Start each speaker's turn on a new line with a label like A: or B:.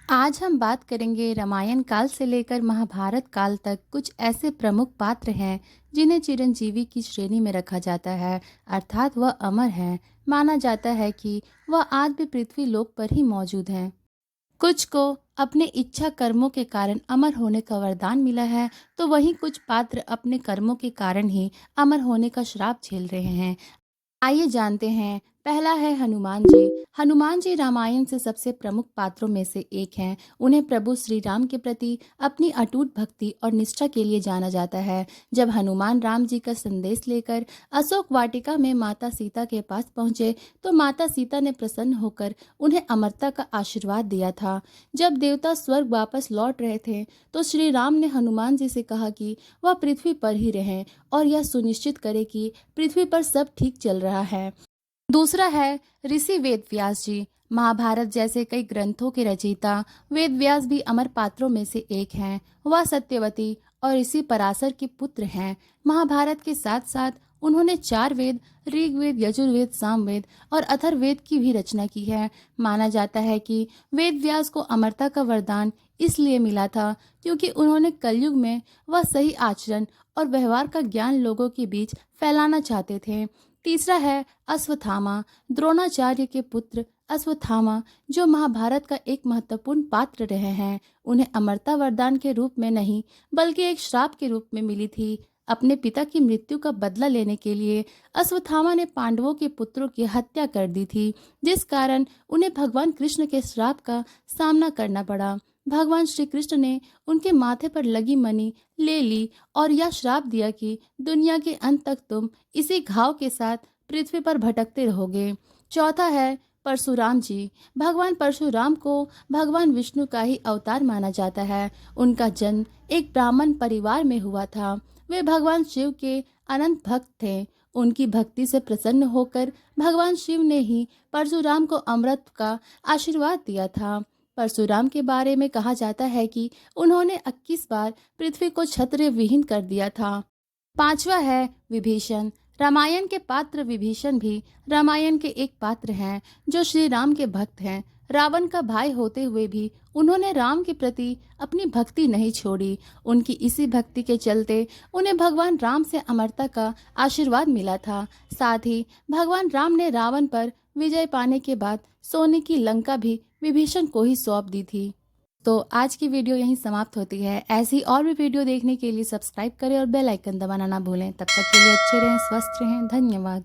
A: आज हम बात करेंगे रामायण काल से लेकर महाभारत काल तक कुछ ऐसे प्रमुख पात्र हैं जिन्हें चिरंजीवी की श्रेणी में रखा जाता है, अर्थात वह अमर हैं। माना जाता है कि वह आज भी पृथ्वी लोक पर ही मौजूद हैं। कुछ को अपने इच्छा कर्मों के कारण अमर होने का वरदान मिला है, तो वहीं कुछ पात्र अपने कर्मों के कारण ही अमर होने का श्राप झेल रहे हैं। आइए जानते हैं। पहला है हनुमान जी। हनुमान जी रामायण से सबसे प्रमुख पात्रों में से एक हैं। उन्हें प्रभु श्री राम के प्रति अपनी अटूट भक्ति और निष्ठा के लिए जाना जाता है। जब हनुमान राम जी का संदेश लेकर अशोक वाटिका में माता सीता के पास पहुंचे, तो माता सीता ने प्रसन्न होकर उन्हें अमरता का आशीर्वाद दिया था। जब देवता स्वर्ग वापस लौट रहे थे, तो श्री राम ने हनुमान जी से कहा कि वह पृथ्वी पर ही रहें और यह सुनिश्चित करें कि पृथ्वी पर सब ठीक चल रहा है। दूसरा है ऋषि वेद व्यास जी। महाभारत जैसे कई ग्रंथों के रचयिता वेद व्यास भी अमर पात्रों में से एक हैं। वह सत्यवती और ऋषि पराशर के पुत्र हैं। महाभारत के साथ साथ उन्होंने 4 वेद, ऋग्वेद, यजुर्वेद, सामवेद और अथर्ववेद की भी रचना की है। माना जाता है कि वेद व्यास को अमरता का वरदान इसलिए मिला था क्योंकि उन्होंने कलयुग में वह सही आचरण और व्यवहार का ज्ञान लोगों के बीच फैलाना चाहते थे। तीसरा है अश्वत्थामा। द्रोणाचार्य के पुत्र अश्वत्थामा, जो महाभारत का एक महत्वपूर्ण पात्र रहे हैं, उन्हें अमरता वरदान के रूप में नहीं बल्कि एक श्राप के रूप में मिली थी। अपने पिता की मृत्यु का बदला लेने के लिए अश्वत्थामा ने पांडवों के पुत्रों की हत्या कर दी थी, जिस कारण उन्हें भगवान कृष्ण के श्राप का सामना करना पड़ा। भगवान श्री कृष्ण ने उनके माथे पर लगी मणि ले ली और यह श्राप दिया कि दुनिया के अंत तक तुम इसी घाव के साथ पृथ्वी पर भटकते रहोगे। चौथा है परशुराम जी। भगवान परशुराम को भगवान विष्णु का ही अवतार माना जाता है। उनका जन्म एक ब्राह्मण परिवार में हुआ था। वे भगवान शिव के अनंत भक्त थे। उनकी भक्ति से प्रसन्न होकर भगवान शिव ने ही परशुराम को अमृत का आशीर्वाद दिया था। परशुराम के बारे में कहा जाता है कि उन्होंने 21 बार पृथ्वी को क्षत्रिय विहीन कर दिया था। पांचवा है विभीषण। रामायण के पात्र विभीषण भी रामायण के एक पात्र हैं जो श्री राम के भक्त हैं। रावण का भाई होते हुए भी उन्होंने राम के प्रति अपनी भक्ति नहीं छोड़ी। उनकी इसी भक्ति के चलते उन्हें भगवान राम से अमरता का आशीर्वाद मिला था। साथ ही भगवान राम ने रावण पर विजय पाने के बाद सोने की लंका भी विभीषण को ही सौंप दी थी। तो आज की वीडियो यहीं समाप्त होती है। ऐसी और भी वीडियो देखने के लिए सब्सक्राइब करें और बेल आइकन दबाना ना भूलें। तब तक के लिए अच्छे रहें, स्वस्थ रहें। धन्यवाद।